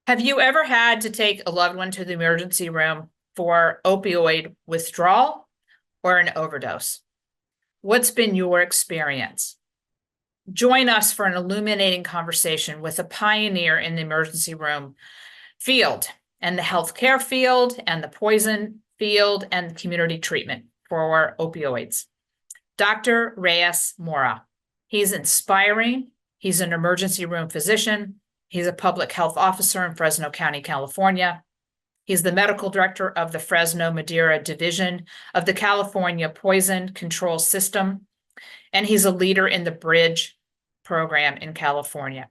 Have you ever had to take a loved one to the emergency room for opioid withdrawal or an overdose? What's been your experience? Join us for an illuminating conversation with a pioneer in the emergency room field and the healthcare field and the poison field and community treatment for opioids. Dr. Rais Vohra. He's inspiring. He's an emergency room physician. He's a public health officer in Fresno County, California. He's the medical director of the Fresno Madera Division of the California Poison Control System, and he's a leader in the Bridge program in California.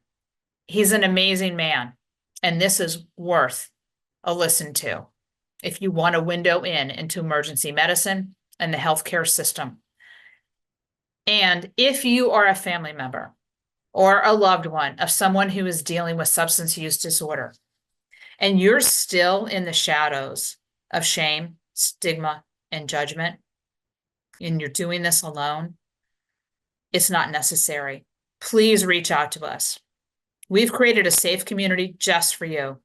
He's an amazing man, and this is worth a listen to if you want a window into emergency medicine and the healthcare system. And if you are a family member or a loved one of someone who is dealing with substance use disorder, and you're still in the shadows of shame, stigma, and judgment, and you're doing this alone, it's not necessary. Please reach out to us. We've created a safe community just for you.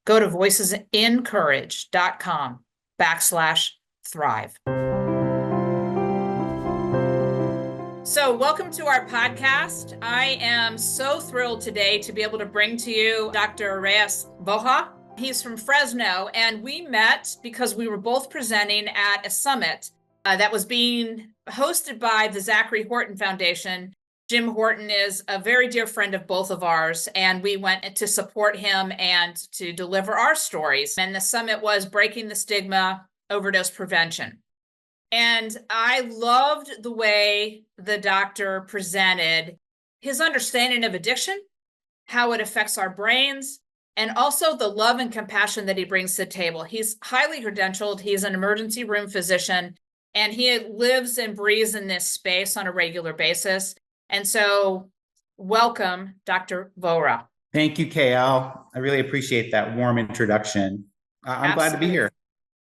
Go to voicesincourage.com/thrive. So welcome to our podcast. I am so thrilled today to be able to bring to you Dr. Rais Vohra. He's from Fresno, and we met because we were both presenting at a summit that was being hosted by the Zachary Horton Foundation. Jim Horton is a very dear friend of both of ours, and we went to support him and to deliver our stories. And the summit was Breaking the Stigma, Overdose Prevention. And I loved the way the doctor presented his understanding of addiction, how it affects our brains, and also the love and compassion that he brings to the table. He's highly credentialed. He's an emergency room physician, and he lives and breathes in this space on a regular basis. And so welcome, Dr. Vohra. Thank you, KL. I really appreciate that warm introduction. I'm glad to be here.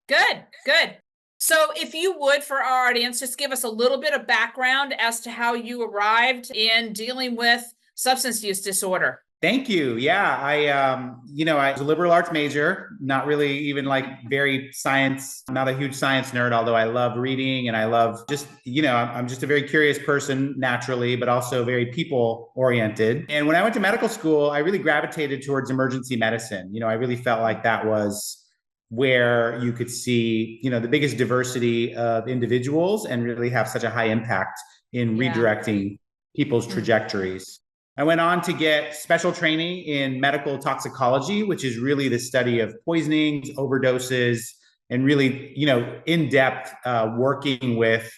Good, good. So if you would, for our audience, just give us a little bit of background as to how you arrived in dealing with substance use disorder. Thank you. Yeah, I was a liberal arts major, not really even like very science, not a huge science nerd, although I love reading and I love I'm just a very curious person naturally, but also very people oriented. And when I went to medical school, I really gravitated towards emergency medicine. I really felt like that was where you could see, the biggest diversity of individuals and really have such a high impact in redirecting people's trajectories. I went on to get special training in medical toxicology, which is really the study of poisonings, overdoses, and really, in-depth working with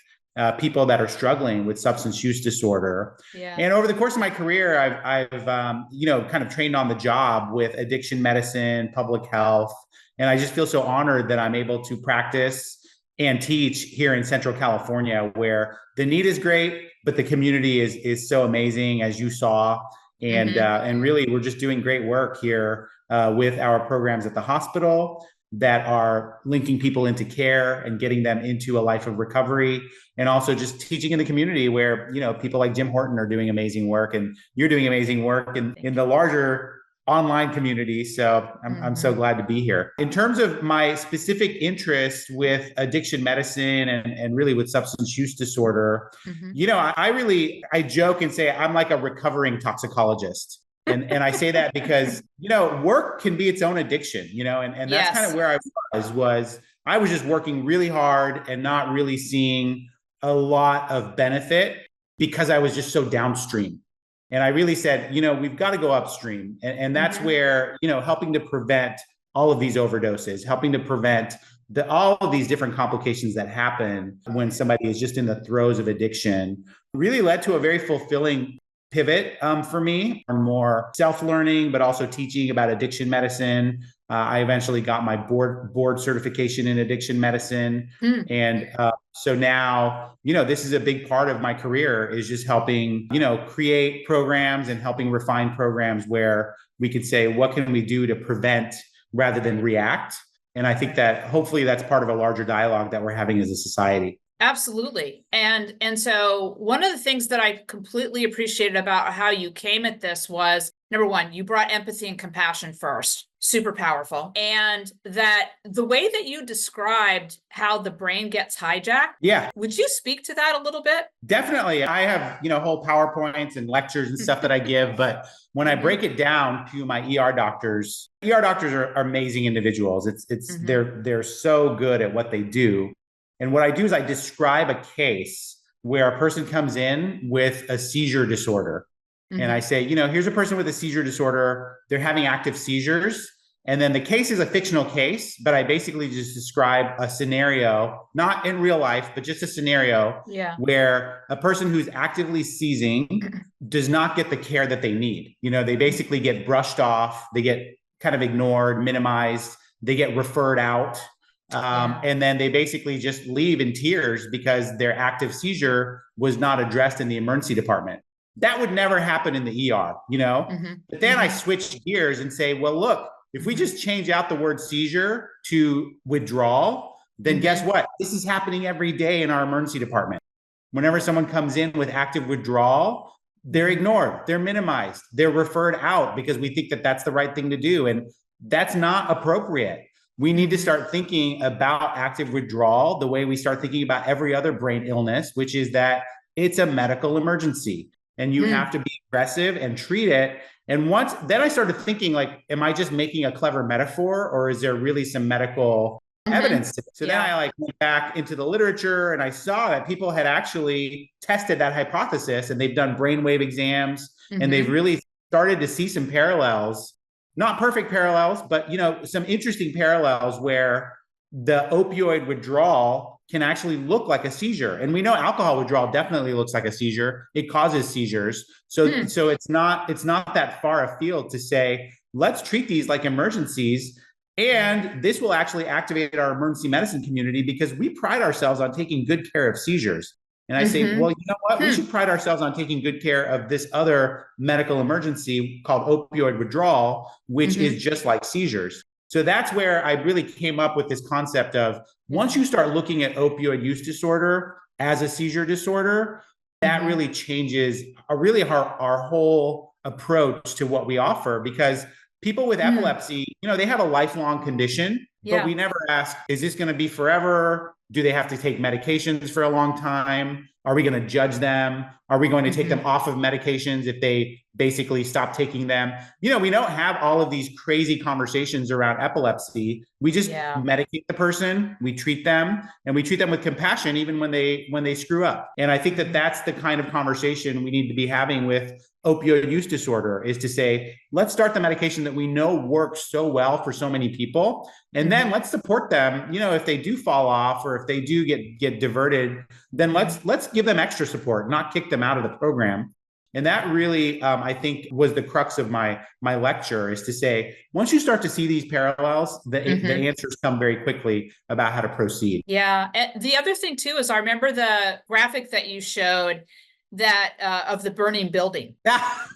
people that are struggling with substance use disorder. Yeah. And over the course of my career, I've kind of trained on the job with addiction medicine, public health. And I just feel so honored that I'm able to practice and teach here in Central California, where the need is great, but the community is so amazing, as you saw. And and really, we're just doing great work here with our programs at the hospital that are linking people into care and getting them into a life of recovery, and also just teaching in the community where, people like Jim Horton are doing amazing work, and you're doing amazing work in the larger online community. So I'm so glad to be here. In terms of my specific interest with addiction medicine and really with substance use disorder, I joke and say I'm like a recovering toxicologist. And I say that because, work can be its own addiction, and that's kind of where I was I was just working really hard and not really seeing a lot of benefit because I was just so downstream. And I really said, we've got to go upstream. And that's where, helping to prevent all of these overdoses, helping to prevent all of these different complications that happen when somebody is just in the throes of addiction really led to a very fulfilling pivot for me, more self-learning, but also teaching about addiction medicine. I eventually got my board certification in addiction medicine. And so now, this is a big part of my career, is just helping, create programs and helping refine programs where we could say, what can we do to prevent rather than react? And I think that hopefully that's part of a larger dialogue that we're having as a society. Absolutely. And so one of the things that I completely appreciated about how you came at this was, number one, you brought empathy and compassion first. super powerful. And that the way that you described how the brain gets hijacked, Yeah, would you speak to that a little bit? definitely. I have, whole PowerPoints and lectures and stuff that I give, but when I break it down to my ER doctors are amazing individuals. They're so good at what they do. And what I do is I describe a case where a person comes in with a seizure disorder. And I say, here's a person with a seizure disorder. They're having active seizures. And then the case is a fictional case, but I basically just describe a scenario, not in real life, but just a scenario where a person who's actively seizing does not get the care that they need. They basically get brushed off, they get kind of ignored, minimized, they get referred out. And then they basically just leave in tears because their active seizure was not addressed in the emergency department. That would never happen in the ER, But then I switch gears and say, well, look, if we just change out the word seizure to withdrawal, then guess what? This is happening every day in our emergency department. Whenever someone comes in with active withdrawal, they're ignored, they're minimized, they're referred out because we think that that's the right thing to do. And that's not appropriate. We need to start thinking about active withdrawal the way we start thinking about every other brain illness, which is that it's a medical emergency and you have to be aggressive and treat it. And then I started thinking, like, am I just making a clever metaphor, or is there really some medical evidence to it? So then I went back into the literature and I saw that people had actually tested that hypothesis, and they've done brainwave exams and they've really started to see some parallels, not perfect parallels, but some interesting parallels where the opioid withdrawal can actually look like a seizure. And we know alcohol withdrawal definitely looks like a seizure. It causes seizures. So it's not that far afield to say, let's treat these like emergencies. And this will actually activate our emergency medicine community because we pride ourselves on taking good care of seizures. And I say, well, you know what? We should pride ourselves on taking good care of this other medical emergency called opioid withdrawal, which is just like seizures. So that's where I really came up with this concept of once you start looking at opioid use disorder as a seizure disorder, that really changes our whole approach to what we offer, because people with epilepsy, they have a lifelong condition, but we never ask, is this going to be forever? Do they have to take medications for a long time? Are we going to judge them? Are we going to take them off of medications if they basically stop taking them? We don't have all of these crazy conversations around epilepsy. We just medicate the person, we treat them, and we treat them with compassion even when they screw up. And I think that that's the kind of conversation we need to be having with opioid use disorder, is to say, let's start the medication that we know works so well for so many people. And then let's support them. If they do fall off or if they do get diverted, then let's give them extra support, not kick them out of the program. And that really, I think, was the crux of my lecture, is to say, once you start to see these parallels, the answers come very quickly about how to proceed. Yeah. And the other thing too is I remember the graphic that you showed that of the burning building.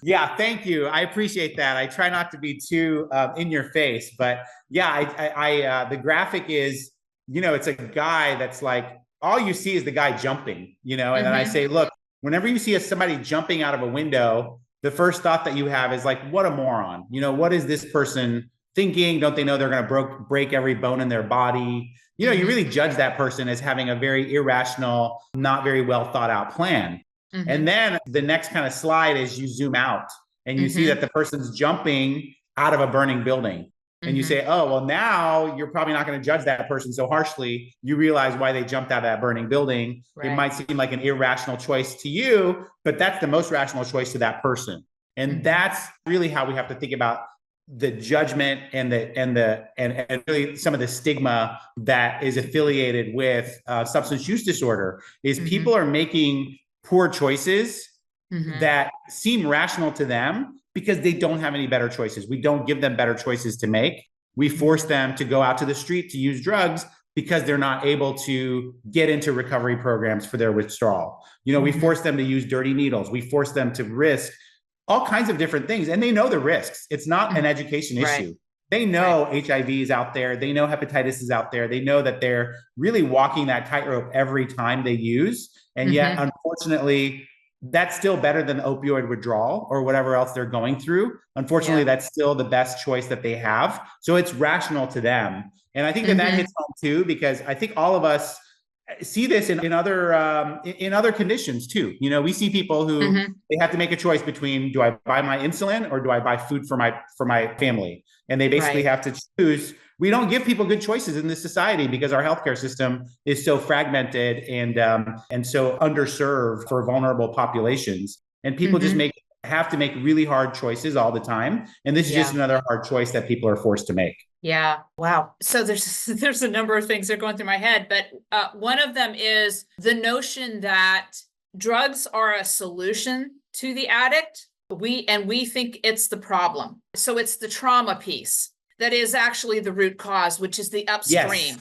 Yeah, thank you. I appreciate that. I try not to be too in your face, but yeah, the graphic is, it's a guy that's like, all you see is the guy jumping, and then I say, look, whenever you see somebody jumping out of a window, the first thought that you have is like, what a moron. What is this person thinking? Don't they know they're going to break every bone in their body? You really judge that person as having a very irrational, not very well thought out plan. And then the next kind of slide is you zoom out and you see that the person's jumping out of a burning building. And you say, oh, well, now you're probably not going to judge that person so harshly. You realize why they jumped out of that burning building. Right. It might seem like an irrational choice to you, but that's the most rational choice to that person. And that's really how we have to think about the judgment and really some of the stigma that is affiliated with substance use disorder. Is people are making poor choices that seem rational to them because they don't have any better choices. We don't give them better choices to make. We force them to go out to the street to use drugs because they're not able to get into recovery programs for their withdrawal. We force them to use dirty needles. We force them to risk all kinds of different things. And they know the risks. It's not an education issue. They know HIV is out there. They know hepatitis is out there. They know that they're really walking that tightrope every time they use. And yet, unfortunately, that's still better than opioid withdrawal or whatever else they're going through. Unfortunately, Yeah. that's still the best choice that they have. So it's rational to them. And I think that that Mm-hmm. hits home too, because I think all of us see this in other conditions too. We see people who Mm-hmm. they have to make a choice between, do I buy my insulin or do I buy food for my family? And they basically Right. have to choose. We don't give people good choices in this society because our healthcare system is so fragmented and so underserved for vulnerable populations. And people just Mm-hmm. have to make really hard choices all the time. And this is just Yeah. another hard choice that people are forced to make. Yeah. Wow. So there's a number of things that are going through my head, but one of them is the notion that drugs are a solution to the addict. We think it's the problem. So it's the trauma piece that is actually the root cause, which is the Yes. upstream.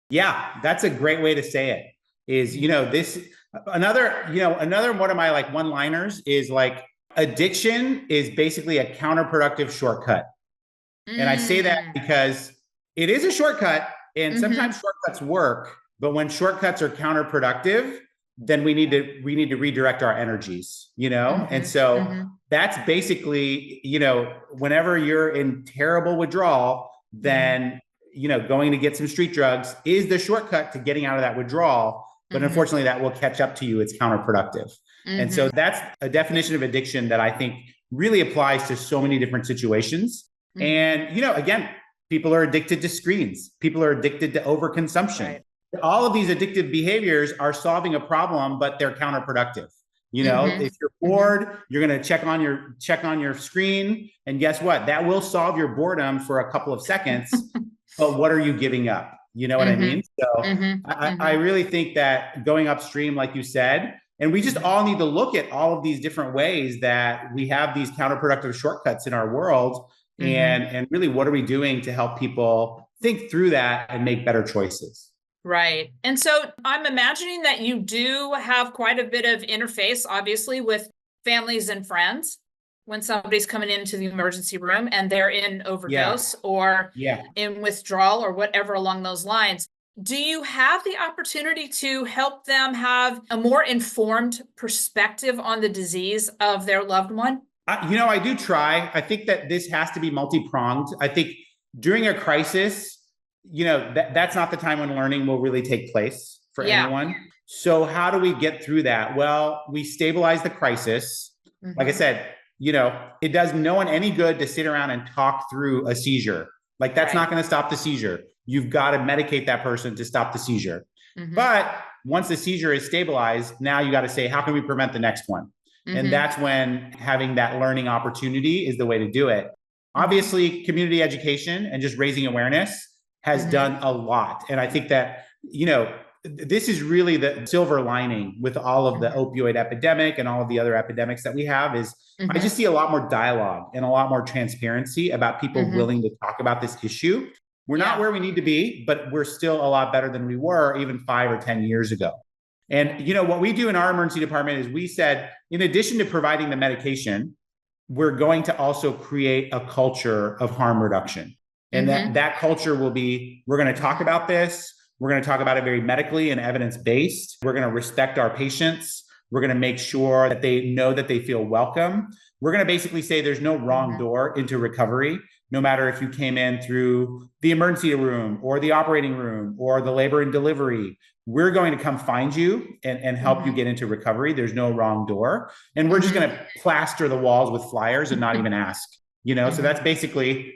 Yeah, that's a great way to say it. Is, this another one of my like one-liners is like, addiction is basically a counterproductive shortcut. And I say that Mm. because it is a shortcut and Mm-hmm. sometimes shortcuts work, but when shortcuts are counterproductive, then we need to redirect our energies, And Mm-hmm. so Mm-hmm. that's basically, whenever you're in terrible withdrawal, Mm-hmm. then going to get some street drugs is the shortcut to getting out of that withdrawal. But Mm-hmm. unfortunately, that will catch up to you. It's counterproductive. And so Mm-hmm. that's a definition of addiction that I think really applies to so many different situations. Mm-hmm. And, again, people are addicted to screens. People are addicted to overconsumption. Right. All of these addictive behaviors are solving a problem, but they're counterproductive. Mm-hmm. If you're Mm-hmm. bored, you're going to check on your screen. And guess what? That will solve your boredom for a couple of seconds. But what are you giving up? You know what I Mm-hmm. mean? So Mm-hmm. I Mm-hmm. really think that going upstream, like you said, and we just Mm-hmm. all need to look at all of these different ways that we have these counterproductive shortcuts in our world. Mm-hmm. And really, what are we doing to help people think through that and make better choices? Right. And so I'm imagining that you do have quite a bit of interface, obviously, with families and friends when somebody's coming into the emergency room and they're in Yeah. overdose or Yeah. in withdrawal or whatever along those lines. Do you have the opportunity to help them have a more informed perspective on the disease of their loved one? I do try. I think that this has to be multi-pronged. I think during a crisis, that's not the time when learning will really take place for Yeah. anyone. So how do we get through that? Well, we stabilize the crisis. Like I Mm-hmm. said, it does no one any good to sit around and talk through a seizure. Like that's not Right. going to stop the seizure. You've got to medicate that person to stop the seizure. Mm-hmm. But once the seizure is stabilized, now you got to say, how can we prevent the next one? And Mm-hmm. that's when having that learning opportunity is the way to do it. Mm-hmm. Obviously, community education and just raising awareness has Mm-hmm. done a lot. And I think that, this is really the silver lining with all of the Mm-hmm. opioid epidemic and all of the other epidemics that we have is I Mm-hmm. just see a lot more dialogue and a lot more transparency about people Mm-hmm. willing to talk about this issue. We're not Yeah. where we need to be, but we're still a lot better than we were even 5 or 10 years ago. And what we do in our emergency department is we said, in addition to providing the medication, we're going to also create a culture of harm reduction. And that Mm-hmm. that culture will be, we're going to talk about this. We're going to talk about it very medically and evidence-based. We're going to respect our patients. We're going to make sure that they know that they feel welcome. We're going to basically say there's no wrong Mm-hmm. door into recovery, no matter if you came in through the emergency room or the operating room or the labor and delivery. We're going to come find you and help you Mm-hmm. get into recovery. There's no wrong door. And we're just Mm-hmm. going to plaster the walls with flyers and not even ask, So Mm-hmm.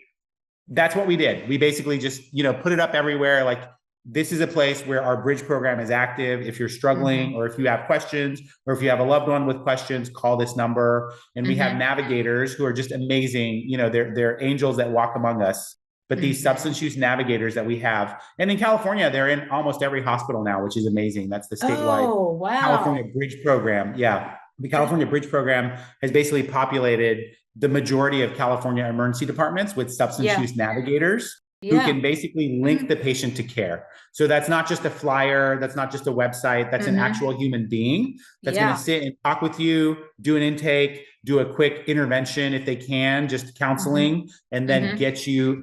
that's what we did. We basically just, put it up everywhere. Like, this is a place where our bridge program is active. If you're struggling Mm-hmm. or if you have questions or if you have a loved one with questions, call this number. And we have Mm-hmm. navigators who are just amazing. They're angels that walk among us. But these Mm-hmm. substance use navigators that we have, and in California, they're in almost every hospital now, which is amazing. That's the statewide Oh, California wow. Bridge Program. Yeah. The California Bridge Program has basically populated the majority of California emergency departments with substance Yeah. use navigators who Yeah. can basically link the patient to care. So that's not just a flyer, that's not just a website, that's an Mm-hmm. actual human being that's going to Yeah. sit and talk with you, do an intake, do a quick intervention if they can, just Mm-hmm. counseling, and then Mm-hmm.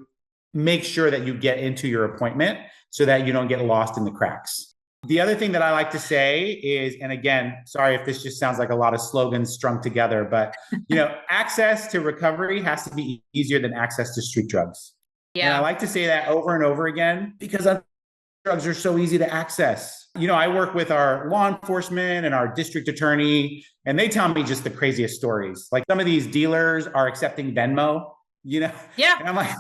make sure that you get into your appointment so that you don't get lost in the cracks. The other thing that I like to say is, and again, sorry if this just sounds like a lot of slogans strung together, but access to recovery has to be easier than access to street drugs. And I Yeah. like to say that over and over again because drugs are so easy to access. I work with our law enforcement and our district attorney, and they tell me just the craziest stories. Like some of these dealers are accepting Venmo, Yeah. and I'm like,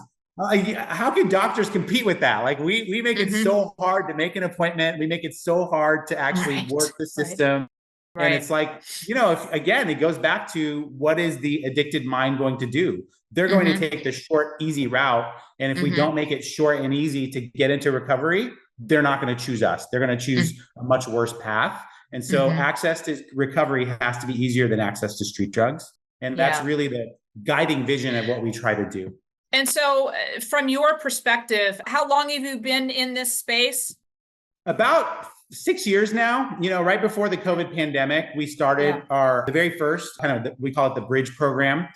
how can doctors compete with that? Like we make it so hard to make an appointment. We make it so hard to actually work the system. And it's like, again, it goes back to what is the addicted mind going to do? They're going to take the short, easy route. And if we don't make it short and easy to get into recovery, they're not going to choose us. They're going to choose a much worse path. And so access to recovery has to be easier than access to street drugs. And that's really the guiding vision of what we try to do. And so from your perspective, how long have you been in this space? About 6 years now. Right before the COVID pandemic, we started the very first we call it the Bridge program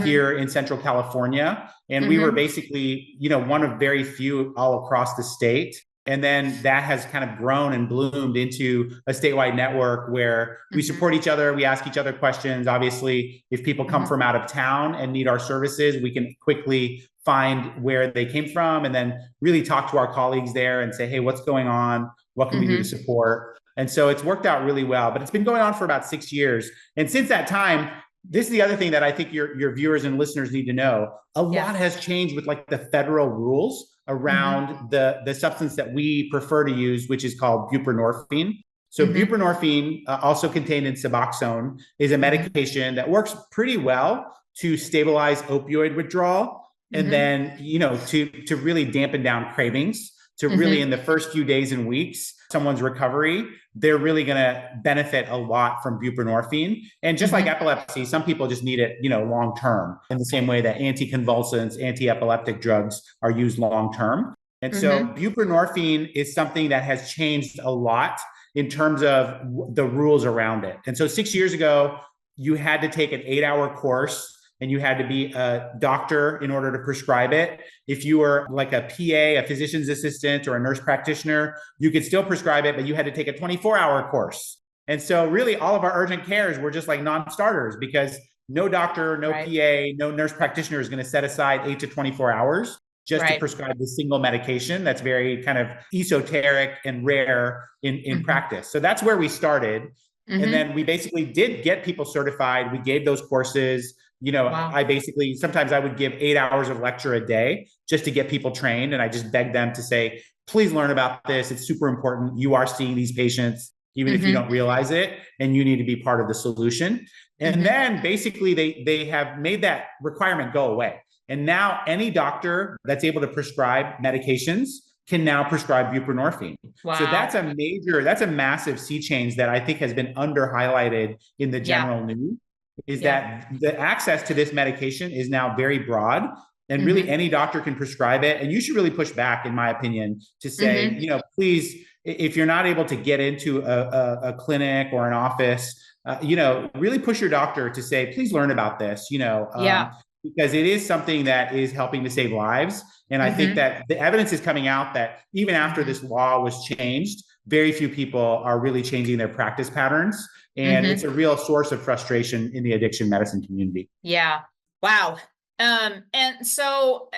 here in Central California. And we were basically, one of very few all across the state. And then that has kind of grown and bloomed into a statewide network where we support each other. We ask each other questions. Obviously, if people come from out of town and need our services, we can quickly find where they came from and then really talk to our colleagues there and say, hey, what's going on? What can we do to support? And so it's worked out really well, but it's been going on for about 6 years. And since that time, this is the other thing that I think your viewers and listeners need to know. A lot has changed with like the federal rules around the substance that we prefer to use, which is called buprenorphine. So buprenorphine, also contained in Suboxone, is a medication that works pretty well to stabilize opioid withdrawal. And then, to really dampen down cravings, to really in the first few days and weeks, someone's recovery, they're really going to benefit a lot from buprenorphine. And just like epilepsy, some people just need it, long term, in the same way that anticonvulsants, anti-epileptic drugs are used long term. And so buprenorphine is something that has changed a lot in terms of the rules around it. And so 6 years ago, you had to take an 8-hour course and you had to be a doctor in order to prescribe it. If you were like a PA, a physician's assistant, or a nurse practitioner, you could still prescribe it, but you had to take a 24-hour course. And so really all of our urgent cares were just like non-starters because no doctor, no PA, no nurse practitioner is going to set aside 8 to 24 hours just to prescribe the single medication that's very kind of esoteric and rare in practice. So that's where we started. And then we basically did get people certified. We gave those courses. I basically, sometimes I would give 8 hours of lecture a day just to get people trained. And I just begged them to say, please learn about this. It's super important. You are seeing these patients, even if you don't realize it, and you need to be part of the solution. And then basically they have made that requirement go away. And now any doctor that's able to prescribe medications can now prescribe buprenorphine. Wow. So that's a massive sea change that I think has been under highlighted in the general news. Is that the access to this medication is now very broad and really any doctor can prescribe it. And you should really push back, in my opinion, to say, please, if you're not able to get into a clinic or an office, really push your doctor to say, please learn about this, because it is something that is helping to save lives. And I think that the evidence is coming out that even after this law was changed, very few people are really changing their practice patterns. And it's a real source of frustration in the addiction medicine community. Yeah. Wow. And so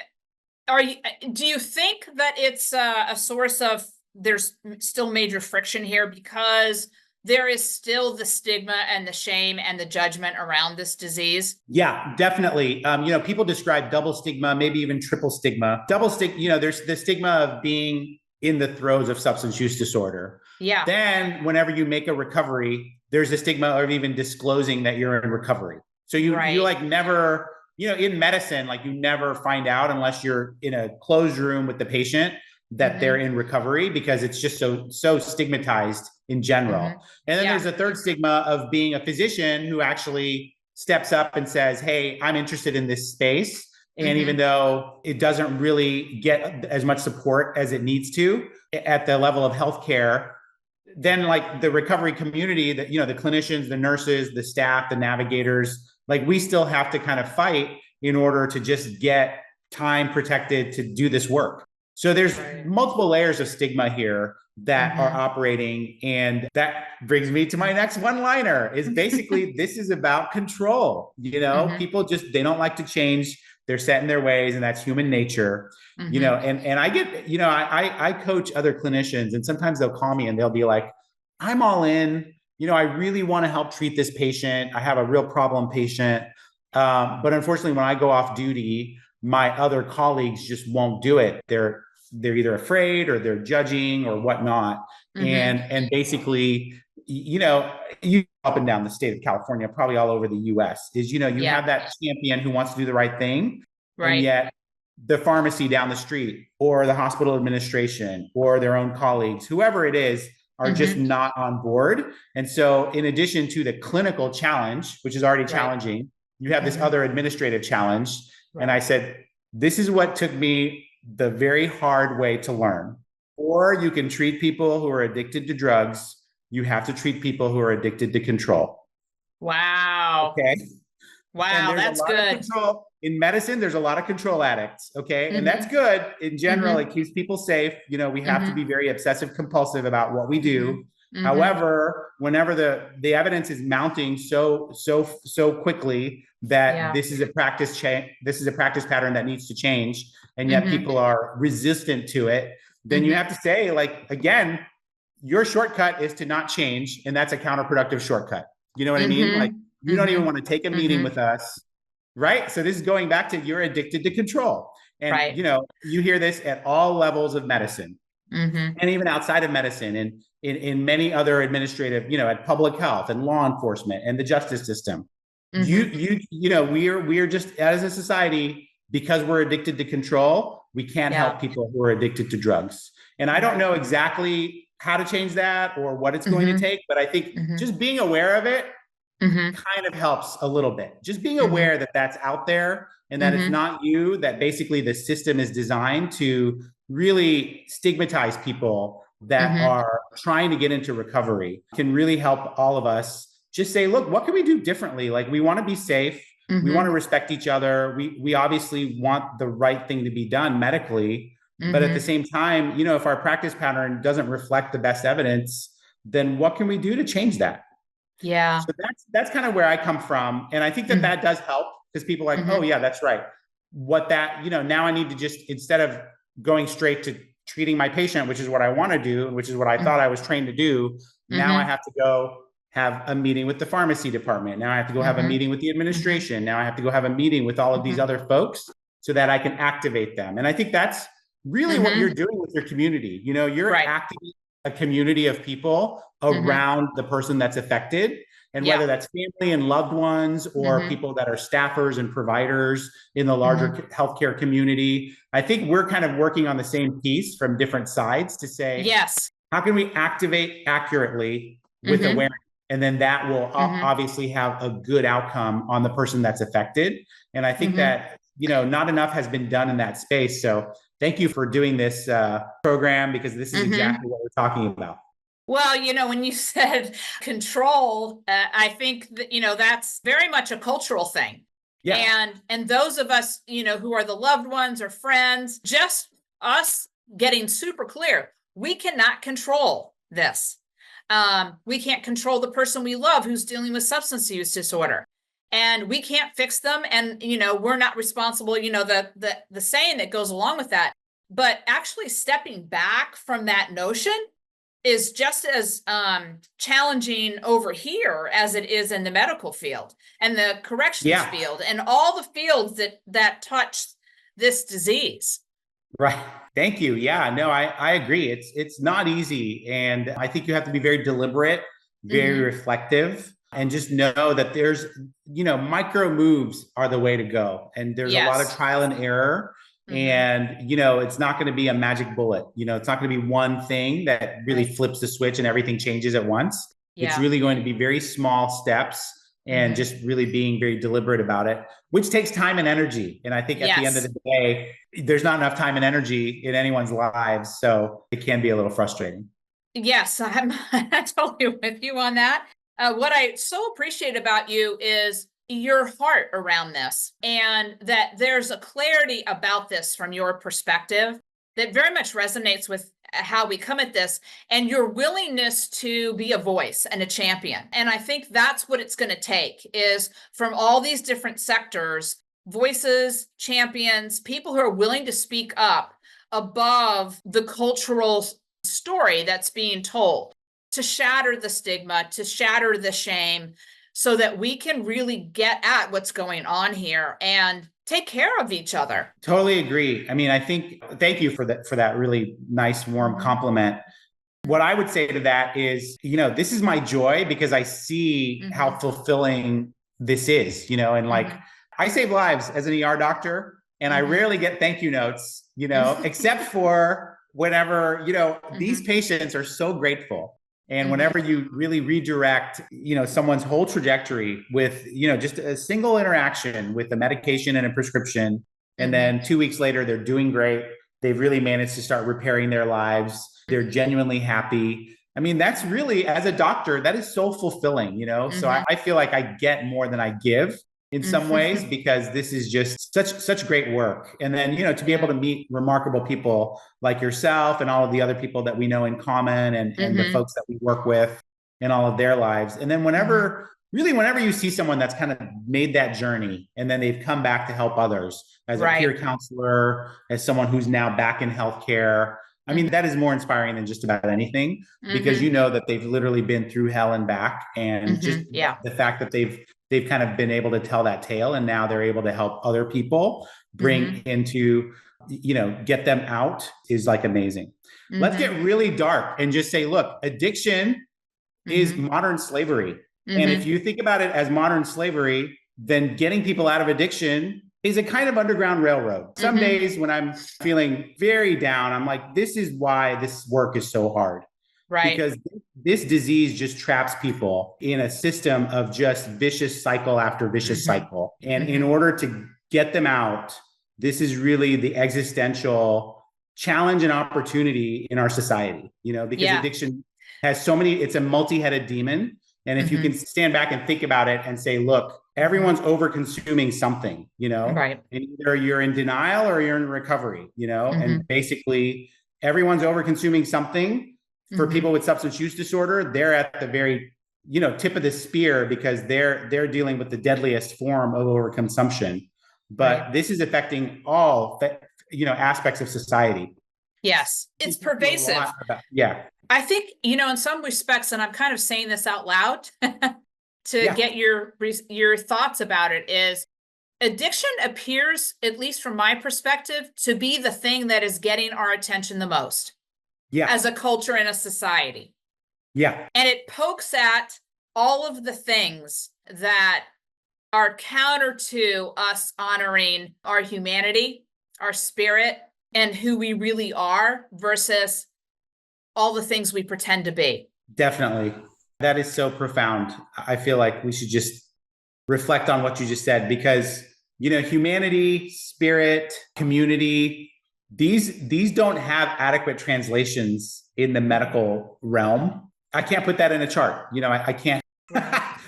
do you think that it's a source of, there's still major friction here because there is still the stigma and the shame and the judgment around this disease? Yeah, definitely. People describe double stigma, maybe even triple stigma. Double stigma, there's the stigma of being in the throes of substance use disorder. Yeah. Then whenever you make a recovery, there's a stigma of even disclosing that you're in recovery. So you like never, in medicine, like you never find out unless you're in a closed room with the patient that they're in recovery because it's just so stigmatized in general. And then there's a third stigma of being a physician who actually steps up and says, hey, I'm interested in this space. And even though it doesn't really get as much support as it needs to at the level of healthcare, then like the recovery community, that, the clinicians, the nurses, the staff, the navigators, like we still have to kind of fight in order to just get time protected to do this work. So there's multiple layers of stigma here. that are operating. And that brings me to my next one-liner is basically, this is about control. People just, they don't like to change. They're set in their ways, and that's human nature. And I get, I coach other clinicians, and sometimes they'll call me and they'll be like, I'm all in, I really want to help treat this patient. I have a real problem patient. But unfortunately, when I go off duty, my other colleagues just won't do it. They're either afraid or they're judging or whatnot. And basically, you up and down the state of California, probably all over the US, is, you have that champion who wants to do the right thing. Right. And yet the pharmacy down the street or the hospital administration or their own colleagues, whoever it is, are just not on board. And so in addition to the clinical challenge, which is already challenging, you have this other administrative challenge. And I said, this is what took me the very hard way to learn. Or you can treat people who are addicted to drugs. You have to treat people who are addicted to control. Wow. Okay. Wow, that's good. In medicine, there's a lot of control addicts. Okay. And that's good. In general, it keeps people safe. We have to be very obsessive compulsive about what we do. However, whenever the evidence is mounting so quickly that this is a practice pattern that needs to change, and yet people are resistant to it, then you have to say, like, again, your shortcut is to not change, and that's a counterproductive shortcut. You know what I mean? Like, you don't even want to take a meeting with us, right? So this is going back to, you're addicted to control. And, you hear this at all levels of medicine. And even outside of medicine, and in many other administrative, at public health and law enforcement and the justice system. We're just, as a society, because we're addicted to control, we can't help people who are addicted to drugs. And I don't know exactly how to change that or what it's going to take, but I think just being aware of it kind of helps a little bit. Just being aware that that's out there, and that it's not you, that basically the system is designed to really stigmatize people that are trying to get into recovery, can really help all of us just say, look, what can we do differently? Like, we want to be safe. We want to respect each other. We obviously want the right thing to be done medically. But at the same time, if our practice pattern doesn't reflect the best evidence, then what can we do to change that? Yeah. So that's kind of where I come from. And I think that does help, because people are like, oh yeah, that's right. Now I need to just, instead of going straight to treating my patient, which is what I want to do, which is what I thought I was trained to do. Now I have to go have a meeting with the pharmacy department. Now I have to go have a meeting with the administration. Now I have to go have a meeting with all of these other folks so that I can activate them. And I think that's really what you're doing with your community. You're activating a community of people around the person that's affected. And whether that's family and loved ones, or people that are staffers and providers in the larger healthcare community, I think we're kind of working on the same piece from different sides to say, how can we activate accurately with awareness? And then that will obviously have a good outcome on the person that's affected. And I think that, not enough has been done in that space. So thank you for doing this program, because this is exactly what we're talking about. Well, when you said control, I think that, that's very much a cultural thing. Yeah. And those of us, who are the loved ones or friends, just us getting super clear, we cannot control this. We can't control the person we love who's dealing with substance use disorder, and we can't fix them. And, we're not responsible, the saying that goes along with that. But actually stepping back from that notion is just as challenging over here as it is in the medical field and the corrections field and all the fields that touch this disease. Right. Thank you. Yeah, no, I agree. It's not easy. And I think you have to be very deliberate, very reflective, and just know that there's, micro moves are the way to go. And there's a lot of trial and error. And, it's not going to be a magic bullet. It's not going to be one thing that really flips the switch and everything changes at once. It's really going to be very small steps, and just really being very deliberate about it, which takes time and energy. And I think at the end of the day, there's not enough time and energy in anyone's lives. So it can be a little frustrating. Yes, I'm totally with you on that. What I so appreciate about you is your heart around this, and that there's a clarity about this from your perspective. that very much resonates with how we come at this, and your willingness to be a voice and a champion. And I think that's what it's going to take, is from all these different sectors, voices, champions, people who are willing to speak up above the cultural story that's being told, to shatter the stigma, to shatter the shame, so that we can really get at what's going on here and take care of each other. Totally agree. I mean, I think, thank you for that really nice, warm compliment. What I would say to that is, this is my joy because I see how fulfilling this is, and like, I save lives as an ER doctor, and I rarely get thank you notes, except for whenever, these patients are so grateful. And whenever you really redirect, someone's whole trajectory with, just a single interaction with a medication and a prescription, and then 2 weeks later, they're doing great. They've really managed to start repairing their lives. They're genuinely happy. I mean, that's really, as a doctor, that is so fulfilling, So I feel like I get more than I give in some ways, because this is just such great work. And then, to be able to meet remarkable people like yourself and all of the other people that we know in common, and the folks that we work with in all of their lives. And then whenever you see someone that's kind of made that journey, and then they've come back to help others as a peer counselor, as someone who's now back in healthcare, I mean, that is more inspiring than just about anything, because that they've literally been through hell and back, and just the fact that they've kind of been able to tell that tale, and now they're able to help other people bring into, get them out, is like amazing. Let's get really dark and just say, look, addiction is modern slavery. And if you think about it as modern slavery, then getting people out of addiction is a kind of underground railroad. Some days when I'm feeling very down, I'm like, this is why this work is so hard. Right. Because this disease just traps people in a system of just vicious cycle after vicious cycle. And in order to get them out, this is really the existential challenge and opportunity in our society, because addiction has so many, it's a multi-headed demon. And if you can stand back and think about it and say, look, everyone's over consuming something, and either you're in denial or you're in recovery, and basically everyone's over consuming something. For people with substance use disorder, they're at the very, tip of the spear, because they're dealing with the deadliest form of overconsumption. But this is affecting all, aspects of society. Yes, it's pervasive. I think, in some respects, and I'm kind of saying this out loud to get your thoughts about it, is addiction appears, at least from my perspective, to be the thing that is getting our attention the most. As a culture and a society. And it pokes at all of the things that are counter to us honoring our humanity, our spirit, and who we really are, versus all the things we pretend to be. Definitely. That is so profound. I feel like we should just reflect on what you just said, because, humanity, spirit, community, these don't have adequate translations in the medical realm. I can't put that in a chart. I can't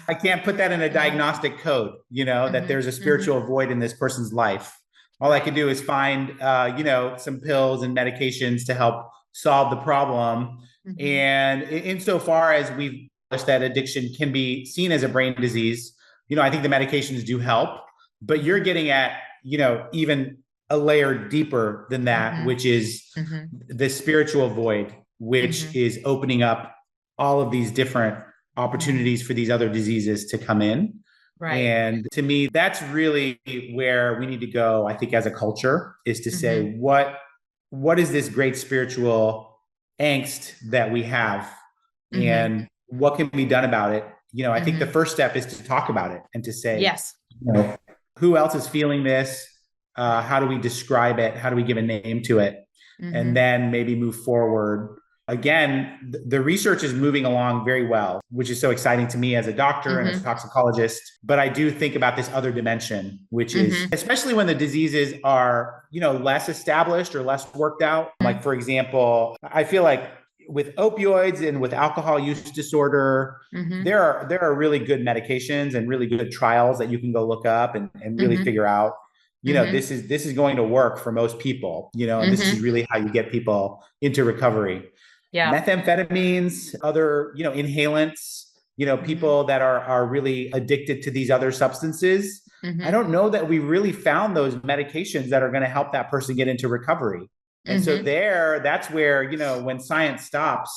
I can't put that in a diagnostic code, that there's a spiritual void in this person's life. All I can do is find some pills and medications to help solve the problem. And insofar as we've established that addiction can be seen as a brain disease, I think the medications do help, but you're getting at, even a layer deeper than that, which is the spiritual void, which is opening up all of these different opportunities for these other diseases to come in. And to me, that's really where we need to go, I think, as a culture, is to say, what is this great spiritual angst that we have, and what can be done about it? I think the first step is to talk about it and to say, who else is feeling this? How do we describe it? How do we give a name to it? And then maybe move forward. Again, the research is moving along very well, which is so exciting to me as a doctor and as a toxicologist. But I do think about this other dimension, which is, especially when the diseases are, less established or less worked out. Like, for example, I feel like with opioids and with alcohol use disorder, there are really good medications and really good trials that you can go look up and really figure out. Mm-hmm. this is going to work for most people, and this is Mm-hmm. really how you get people into recovery. Yeah. Methamphetamines, other, inhalants, Mm-hmm. people that are really addicted to these other substances. I Mm-hmm. don't know that we really found those medications that are going to help that person get into recovery. And so Mm-hmm. that's where, when science stops,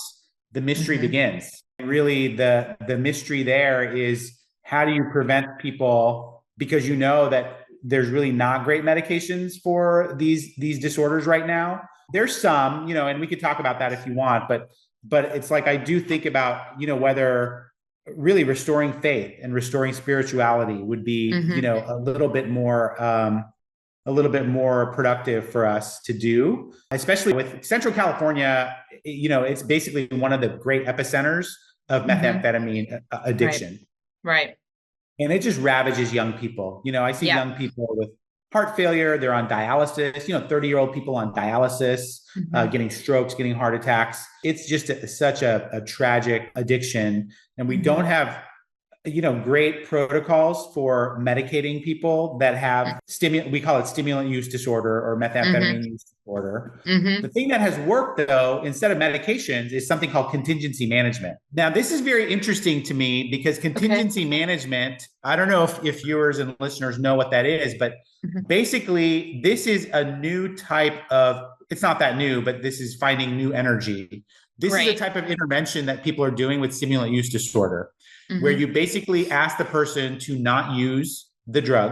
the mystery Mm-hmm. begins. Really, the mystery there is, how do you prevent people, because that there's really not great medications for these disorders right now. There's some, and we could talk about that if you want, but it's like, I do think about, whether really restoring faith and restoring spirituality would be, Mm-hmm. a little bit more productive for us to do, especially with Central California. It's basically one of the great epicenters of Mm-hmm. methamphetamine Right. addiction. Right. And it just ravages young people. I see Yeah. young people with heart failure, they're on dialysis, 30-year-old people on dialysis, Mm-hmm. getting strokes, getting heart attacks. It's just such a tragic addiction. And we don't Mm-hmm. have great protocols for medicating people that have we call it stimulant use disorder or Mm-hmm. methamphetamine use disorder. The Mm-hmm. thing that has worked, though, instead of medications, is something called contingency management. Now, this is very interesting to me because Okay. contingency management, I don't know if viewers and listeners know what that is, but Mm-hmm. basically, this is a new type of, it's not that new, but this is finding new energy. This is a Great. type of intervention that people are doing with stimulant use disorder, where Mm-hmm. you basically ask the person to not use the drug.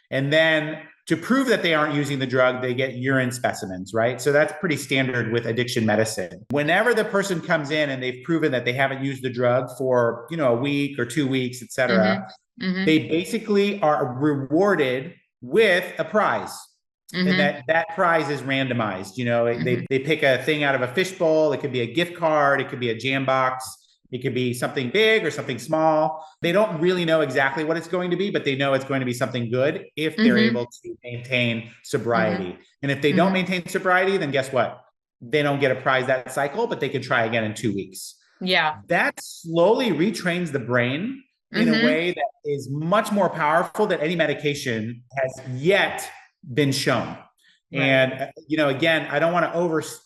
And then to prove that they aren't using the drug, they get urine specimens, right? So that's pretty standard with addiction medicine. Whenever the person comes in and they've proven that they haven't used the drug for, a week or 2 weeks, et cetera, Mm-hmm. Mm-hmm. they basically are rewarded with a prize. And Mm-hmm. that prize is randomized. Mm-hmm. They pick a thing out of a fishbowl. It could be a gift card. It could be a jam box. It could be something big or something small. They don't really know exactly what it's going to be, but they know it's going to be something good if they're Mm-hmm. able to maintain Mm-hmm. sobriety. And if they don't Mm-hmm. maintain sobriety, then guess what? They don't get a prize that cycle, but they can try again in 2 weeks. Yeah. That slowly retrains the brain in a Mm-hmm. way that is much more powerful than any medication has yet been shown. Right. And again, I don't want to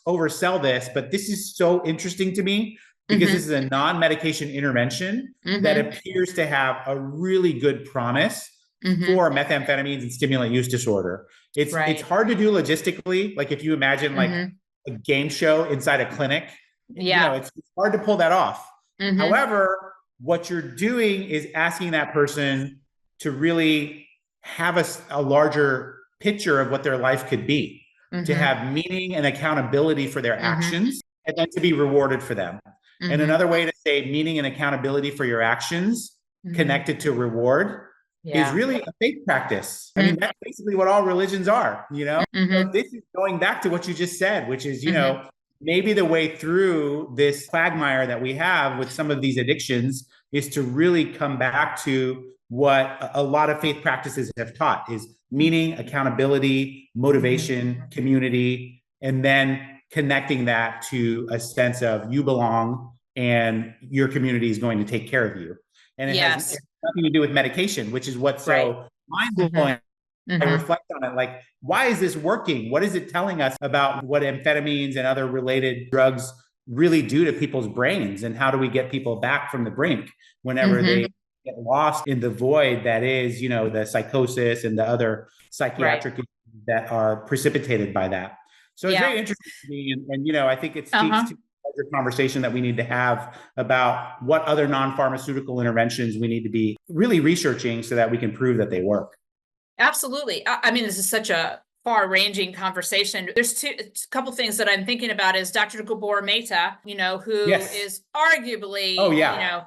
oversell this, but this is so interesting to me because Mm-hmm. this is a non-medication intervention that Mm-hmm. appears to have a really good promise Mm-hmm. for methamphetamines and stimulant use disorder. It's Right. hard to do logistically. Like, if you imagine like Mm-hmm. a game show inside a clinic, Yeah. it's hard to pull that off. Mm-hmm. However, what you're doing is asking that person to really have a larger picture of what their life could be, to Mm-hmm. have meaning and accountability for their Mm-hmm. actions, and then to be rewarded for them. And Mm-hmm. another way to say meaning and accountability for your actions Mm-hmm. connected to reward is Yeah. really a faith practice. I mean, that's basically what all religions are, So Mm-hmm. this is going back to what you just said, which is, Mm-hmm. maybe the way through this quagmire that we have with some of these addictions is to really come back to what a lot of faith practices have taught, is meaning, accountability, motivation, community, and then connecting that to a sense of you belong and your community is going to take care of you. And it has Yes. nothing to do with medication, which is what's Right. so mind Mm-hmm. blowing. I Mm-hmm. reflect on it, like, why is this working? What is it telling us about what amphetamines and other related drugs really do to people's brains? And how do we get people back from the brink whenever Mm-hmm. they get lost in the void that is, the psychosis and the other Right. psychiatric issues that are precipitated by that? So it's Yeah. very interesting to me. And I think it speaks Uh-huh. to the conversation that we need to have about what other non-pharmaceutical interventions we need to be really researching so that we can prove that they work. Absolutely. I mean, this is such a far-ranging conversation. There's a couple things that I'm thinking about is Dr. Gabor Mehta, who Yes. is arguably, Oh, yeah.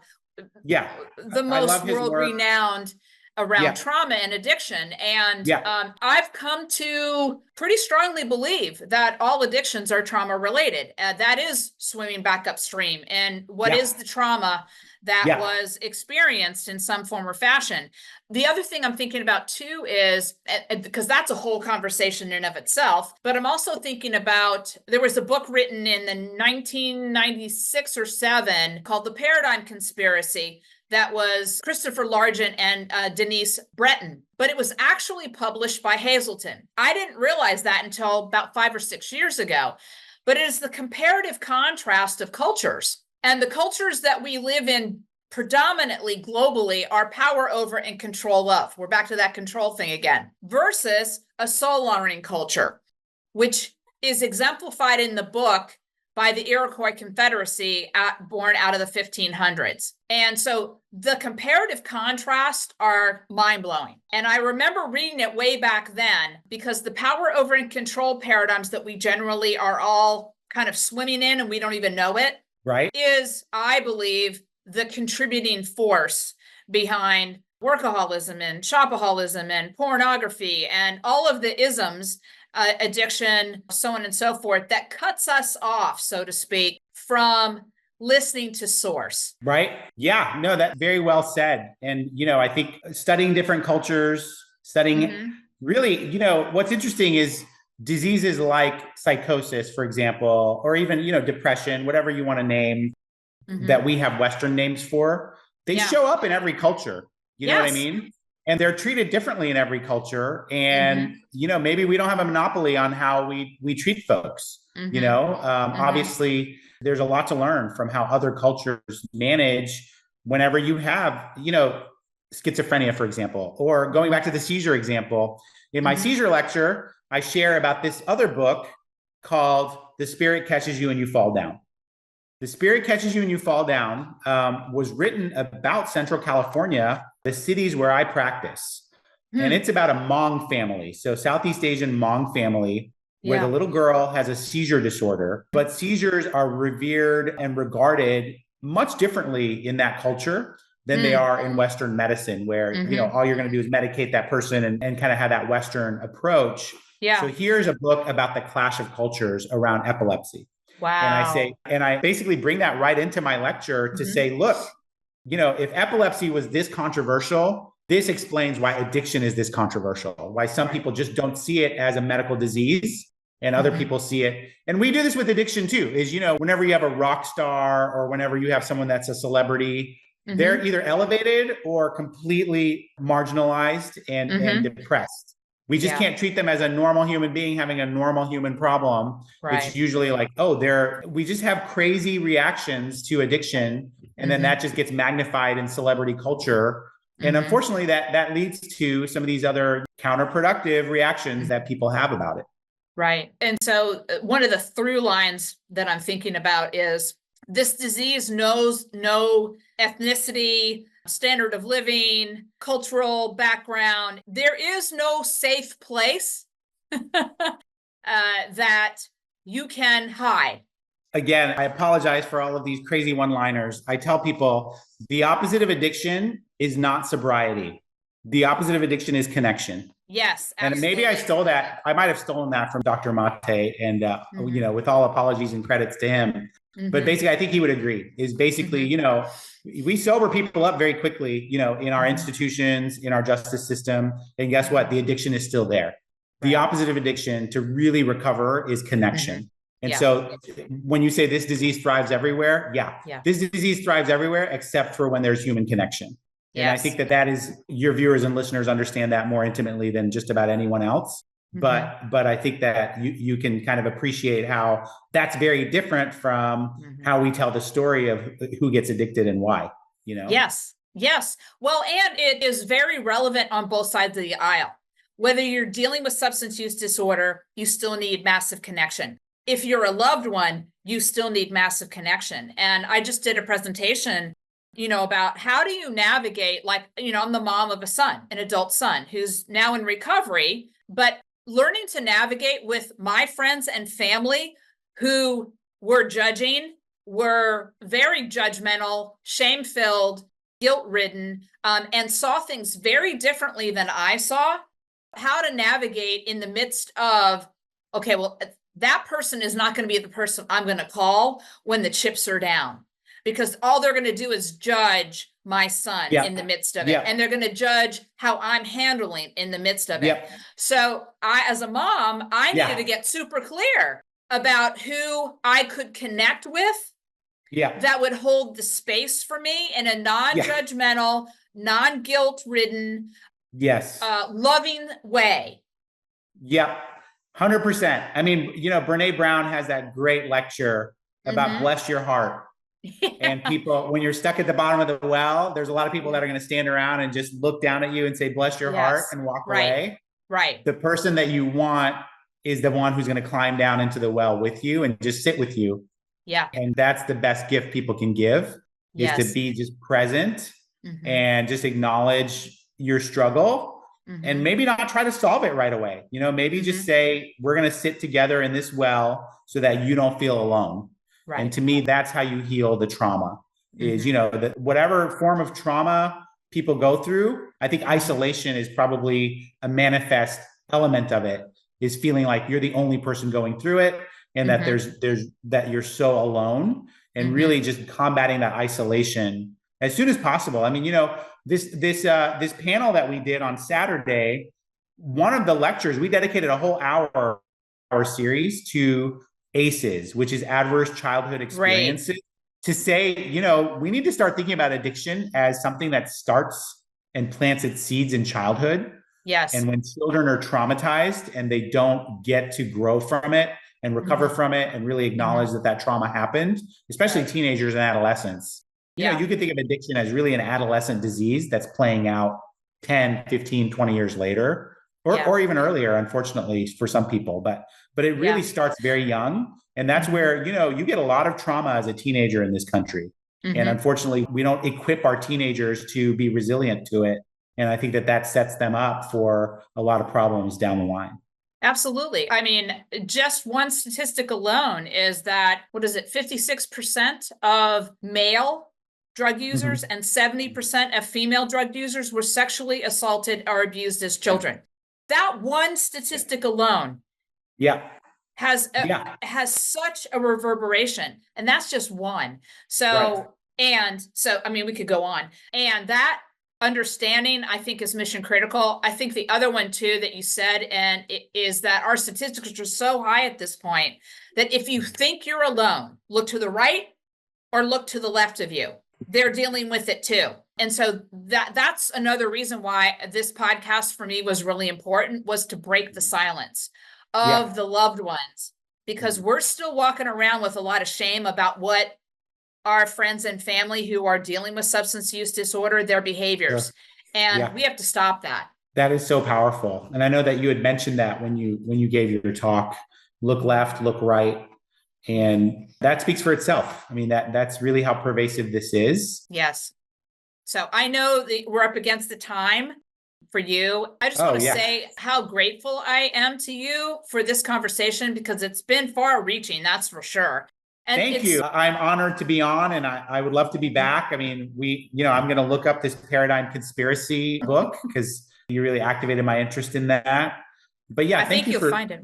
Yeah. the I most love his work. world-renowned around Yeah. trauma and addiction. And Yeah. I've come to pretty strongly believe that all addictions are trauma related. That is swimming back upstream. And what Yeah. is the trauma that Yeah. was experienced in some form or fashion? The other thing I'm thinking about too is, because that's a whole conversation in of itself, but I'm also thinking about, there was a book written in the 1996 or 7 called The Paradigm Conspiracy, that was Christopher Largent and Denise Breton. but it was actually published by Hazelton. I didn't realize that until about 5 or 6 years ago, but it is the comparative contrast of cultures. And the cultures that we live in predominantly globally are power over and control of. We're back to that control thing again, versus a soul honoring culture, which is exemplified in the book by the Iroquois Confederacy born out of the 1500s. And so the comparative contrasts are mind-blowing. And I remember reading it way back then, because the power over and control paradigms that we generally are all kind of swimming in and we don't even know it, right, is, I believe, the contributing force behind workaholism and shopaholism and pornography and all of the isms, addiction, so on and so forth, that cuts us off, so to speak, from listening to source. Right. Yeah, no, that's very well said. And, I think studying different cultures, studying really, what's interesting is diseases like psychosis, for example, or even, depression, whatever you want to name, that we have Western names for, they show up in every culture. You know what I mean? And they're treated differently in every culture. And, maybe we don't have a monopoly on how we treat folks. Obviously, there's a lot to learn from how other cultures manage whenever you have, schizophrenia, for example, or going back to the seizure example. In my seizure lecture, I share about this other book called The Spirit Catches You and You Fall Down. The Spirit Catches You and You Fall Down was written about Central California, the cities where I practice. And it's about a Hmong family. So Southeast Asian Hmong family, where the little girl has a seizure disorder, but seizures are revered and regarded much differently in that culture than they are in Western medicine, where, all you're going to do is medicate that person and kind of have that Western approach. So here's a book about the clash of cultures around epilepsy. Wow. And I basically bring that right into my lecture to say, look, if epilepsy was this controversial, this explains why addiction is this controversial, why some people just don't see it as a medical disease and other people see it. And we do this with addiction too, is, whenever you have a rock star or whenever you have someone that's a celebrity, they're either elevated or completely marginalized and depressed. We just can't treat them as a normal human being having a normal human problem. It's usually like, we just have crazy reactions to addiction. And then that just gets magnified in celebrity culture. And unfortunately, that leads to some of these other counterproductive reactions that people have about it. Right. And so one of the through lines that I'm thinking about is this disease knows no ethnicity, standard of living, cultural background. There is no safe place that you can hide. Again, I apologize for all of these crazy one-liners. I tell people the opposite of addiction is not sobriety. The opposite of addiction is connection. Yes, absolutely. And maybe I stole that. I might have stolen that from Dr. Mate, and with all apologies and credits to him. But basically, I think he would agree. Is basically, we sober people up very quickly, in our institutions, in our justice system, and guess what? The addiction is still there. The opposite of addiction to really recover is connection. And so when you say this disease thrives everywhere, this disease thrives everywhere except for when there's human connection. And I think that is, your viewers and listeners understand that more intimately than just about anyone else. But I think that you can kind of appreciate how that's very different from how we tell the story of who gets addicted and why, Yes. Well, and it is very relevant on both sides of the aisle. Whether you're dealing with substance use disorder, you still need massive connection. If you're a loved one, you still need massive connection. And I just did a presentation, about how do you navigate, I'm the mom of a son, an adult son who's now in recovery, but learning to navigate with my friends and family who were judging, were very judgmental, shame-filled, guilt-ridden, and saw things very differently than I saw. How to navigate in the midst of, okay, well, that person is not going to be the person I'm going to call when the chips are down, because all they're going to do is judge my son in the midst of it. And they're going to judge how I'm handling in the midst of it. So I, as a mom, I needed to get super clear about who I could connect with that would hold the space for me in a non-judgmental, non-guilt ridden, Yes. loving way. Yep. 100%. I mean, Brene Brown has that great lecture about bless your heart. And people, when you're stuck at the bottom of the well, there's a lot of people that are going to stand around and just look down at you and say, bless your heart, and walk away. Right. The person that you want is the one who's going to climb down into the well with you and just sit with you. Yeah. And that's the best gift people can give, is to be just present and just acknowledge your struggle. And maybe not try to solve it right away. Maybe just say, we're going to sit together in this well so that you don't feel alone. Right. And to me, that's how you heal the trauma is, whatever form of trauma people go through. I think isolation is probably a manifest element of it, is feeling like you're the only person going through it, and that that you're so alone, and really just combating that isolation as soon as possible. I mean, this panel that we did on Saturday, one of the lectures, we dedicated a whole hour series to ACEs, which is adverse childhood experiences, right. To say, we need to start thinking about addiction as something that starts and plants its seeds in childhood. Yes. And when children are traumatized and they don't get to grow from it and recover from it and really acknowledge that trauma happened, especially teenagers and adolescents. You could think of addiction as really an adolescent disease that's playing out 10, 15, 20 years later, or even earlier, unfortunately, for some people. But it really starts very young. And that's where, you get a lot of trauma as a teenager in this country. And unfortunately, we don't equip our teenagers to be resilient to it. And I think that sets them up for a lot of problems down the line. Absolutely. I mean, just one statistic alone is that, 56% of male drug users and 70% of female drug users were sexually assaulted or abused as children. That one statistic alone has such a reverberation, and that's just one. So, I mean, we could go on. And that understanding, I think, is mission critical. I think the other one too that you said, and it is that our statistics are so high at this point that if you think you're alone, look to the right or look to the left of you. They're dealing with it too. And so that's another reason why this podcast for me was really important, was to break the silence of the loved ones, because we're still walking around with a lot of shame about what our friends and family who are dealing with substance use disorder, their behaviors. And we have to stop that. That is so powerful. And I know that you had mentioned that when you gave your talk, look left, look right. And that speaks for itself. I mean, that's really how pervasive this is. Yes. So I know that we're up against the time for you. I just want to say how grateful I am to you for this conversation, because it's been far reaching, that's for sure. And thank you. I'm honored to be on, and I would love to be back. I mean, I'm going to look up this Paradigm Conspiracy book, because you really activated my interest in that. But I think you'll find it.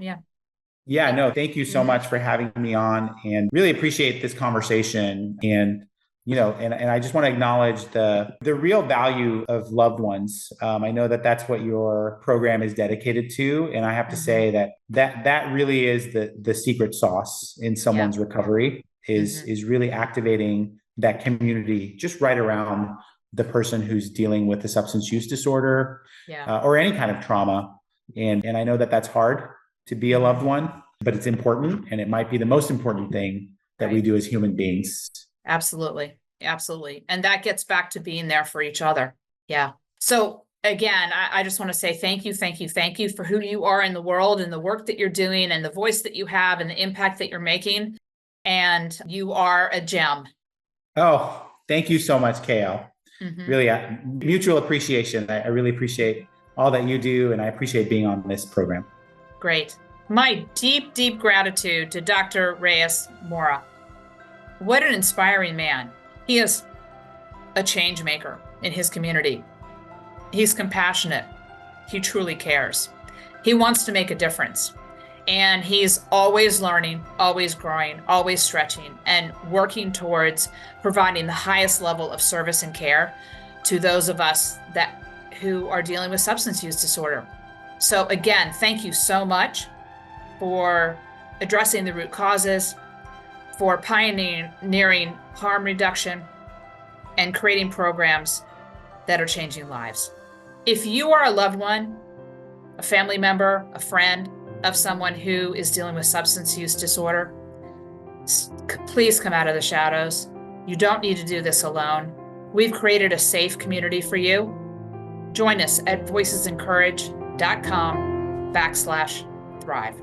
Thank you so much for having me on, and really appreciate this conversation. And, and I just want to acknowledge the real value of loved ones. I know that's what your program is dedicated to. And I have to say that really is the secret sauce in someone's recovery, is really activating that community just right around the person who's dealing with a substance use disorder or any kind of trauma. And I know that's hard to be a loved one, but it's important, and it might be the most important thing that we do as human beings. Absolutely. Absolutely. And that gets back to being there for each other. Yeah. So again, I just want to say thank you for who you are in the world, and the work that you're doing, and the voice that you have, and the impact that you're making. And you are a gem. Oh, thank you so much, KL. Really, mutual appreciation. I really appreciate all that you do, and I appreciate being on this program. Great. My deep, deep gratitude to Dr. Rais Vohra. What an inspiring man. He is a change maker in his community. He's compassionate. He truly cares. He wants to make a difference. And he's always learning, always growing, always stretching, and working towards providing the highest level of service and care to those of us who are dealing with substance use disorder. So again, thank you so much for addressing the root causes, for pioneering harm reduction, and creating programs that are changing lives. If you are a loved one, a family member, a friend of someone who is dealing with substance use disorder, please come out of the shadows. You don't need to do this alone. We've created a safe community for you. Join us at voicesencourage.com/thrive.